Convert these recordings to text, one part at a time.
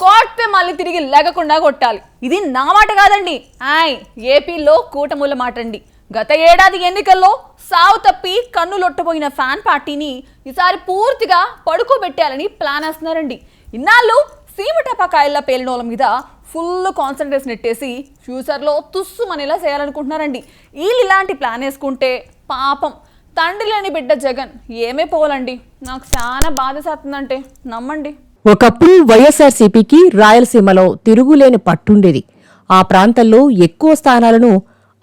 కొడితే మళ్ళీ తిరిగి లేగకుండా కొట్టాలి. ఇది నా మాట కాదండి, ఏపీలో కూటముల మాట అండి. గత ఏడాది ఎన్నికల్లో సావు తప్పి కన్నులొట్టబోయిన ఫ్యాన్ పార్టీని ఈసారి పూర్తిగా పడుకోబెట్టాలని ప్లాన్ వేస్తున్నారండి. ఇన్నాళ్ళు సీమటపాకాయల పేలినోళ్ళ మీద ఫుల్ కాన్సన్ట్రేషన్ నెట్టేసి ఫ్యూచర్లో తుస్సుమనేలా చేయాలనుకుంటున్నారండి. వీళ్ళు ఇలాంటి ప్లాన్ వేసుకుంటే పాపం తండ్రి లేని బిడ్డ జగన్ ఏమైపోవాలండి. నాకు చాలా బాధేస్తుందంటే నమ్మండి. ఒకప్పుడు వైఎస్ఆర్సీపీకి రాయలసీమలో తిరుగులేని పట్టుండేది. ఆ ప్రాంతంలో ఎక్కువ స్థానాలను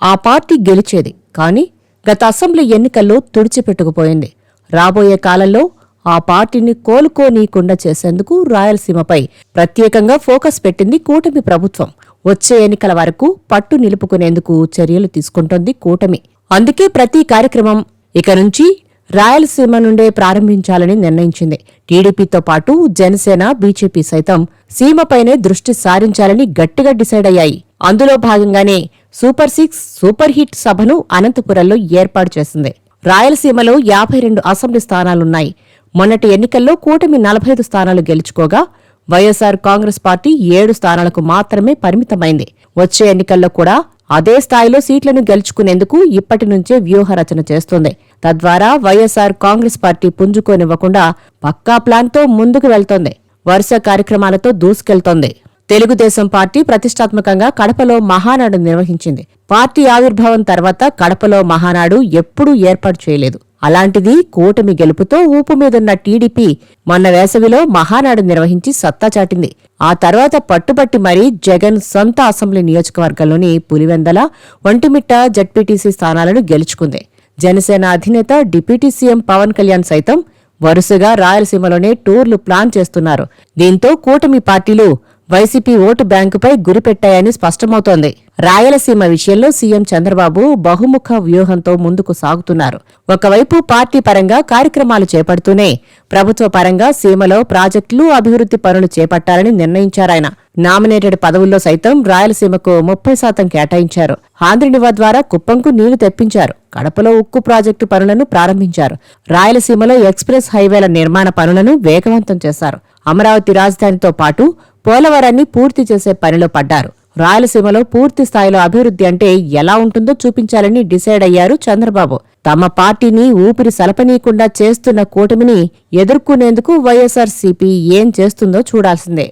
ఆ పార్టీ గెలిచేది. కానీ గత అసెంబ్లీ ఎన్నికల్లో తుడిచిపెట్టుకుపోయింది. రాబోయే కాలంలో ఆ పార్టీని కోలుకోనీయకుండా చేసేందుకు రాయలసీమపై ప్రత్యేకంగా ఫోకస్ పెట్టింది కూటమి ప్రభుత్వం. వచ్చే ఎన్నికల వరకు పట్టు నిలుపుకునేందుకు చర్యలు తీసుకుంటోంది కూటమి. అందుకే ప్రతి కార్యక్రమం ఇక నుంచి రాయలసీమ నుండే ప్రారంభించాలని నిర్ణయించింది. టీడీపీతో పాటు జనసేన, బీజేపీ సైతం సీమపైనే దృష్టి సారించాలని గట్టిగా డిసైడ్ అయ్యాయి. అందులో భాగంగానే సూపర్ 6 సూపర్ హిట్ సభను అనంతపురంలో ఏర్పాటు చేసింది. రాయలసీమలో 52 అసెంబ్లీ స్థానాలున్నాయి. మొన్నటి ఎన్నికల్లో కూటమి 45 స్థానాలు గెలుచుకోగా వైఎస్సార్ కాంగ్రెస్ పార్టీ 7 స్థానాలకు మాత్రమే పరిమితమైంది. వచ్చే ఎన్నికల్లో కూడా అదే స్థాయిలో సీట్లను గెలుచుకునేందుకు ఇప్పటి నుంచే వ్యూహరచన చేస్తోంది. తద్వారా వైఎస్సార్ కాంగ్రెస్ పార్టీ పుంజుకోనివ్వకుండా పక్కా ప్లాన్తో ముందుకు వెళ్తోంది. వరుస కార్యక్రమాలతో దూసుకెళ్తోంది. తెలుగుదేశం పార్టీ ప్రతిష్టాత్మకంగా కడపలో మహానాడు నిర్వహించింది. పార్టీ ఆవిర్భావం తర్వాత కడపలో మహానాడు ఎప్పుడూ ఏర్పాటు చేయలేదు. అలాంటిది కూటమి గెలుపుతో ఊపు మీదున్న టీడీపీ మొన్న వేసవిలో మహానాడు నిర్వహించి సత్తా చాటింది. ఆ తర్వాత పట్టుబట్టి మరీ జగన్ సొంత అసెంబ్లీ నియోజకవర్గంలోని పులివెందల, ఒంటిమిట్ట జడ్పీటీసీ స్థానాలను గెలుచుకుంది. జనసేన అధినేత డిప్యూటీ సీఎం పవన్ కళ్యాణ్ సైతం వరుసగా రాయలసీమలోనే టూర్లు ప్లాన్ చేస్తున్నారు. దీంతో కూటమి పార్టీలు వైసీపీ ఓటు బ్యాంకుపై గురిపెట్టాయని స్పష్టమవుతోంది. రాయలసీమ విషయంలో సీఎం చంద్రబాబు బహుముఖ వ్యూహంతో ముందుకు సాగుతున్నారు. ఒకవైపు పార్టీ పరంగా కార్యక్రమాలు చేపడుతూనే ప్రభుత్వ పరంగా సీమలో ప్రాజెక్టులు, అభివృద్ధి పనులు చేపట్టాలని నిర్ణయించారాయన. నామినేటెడ్ పదవుల్లో సైతం రాయలసీమకు 30% కేటాయించారు. ఆంధ్రనివా ద్వారా కుప్పంకు నీళ్లు తెప్పించారు. కడపలో ఉక్కు ప్రాజెక్టు పనులను ప్రారంభించారు. రాయలసీమలో ఎక్స్ప్రెస్ హైవేల నిర్మాణ పనులను వేగవంతం చేశారు. అమరావతి రాజధానితో పాటు పోలవరాన్ని పూర్తి చేసే పనిలో పడ్డారు. రాయలసీమలో పూర్తి స్థాయిలో అభివృద్ధి అంటే ఎలా ఉంటుందో చూపించాలని డిసైడ్ అయ్యారు చంద్రబాబు. తమ పార్టీని ఊపిరి సలపనీయకుండా చేస్తున్న కూటమిని ఎదుర్కొనేందుకు వైఎస్ఆర్సీపీ ఏం చేస్తుందో చూడాల్సిందే.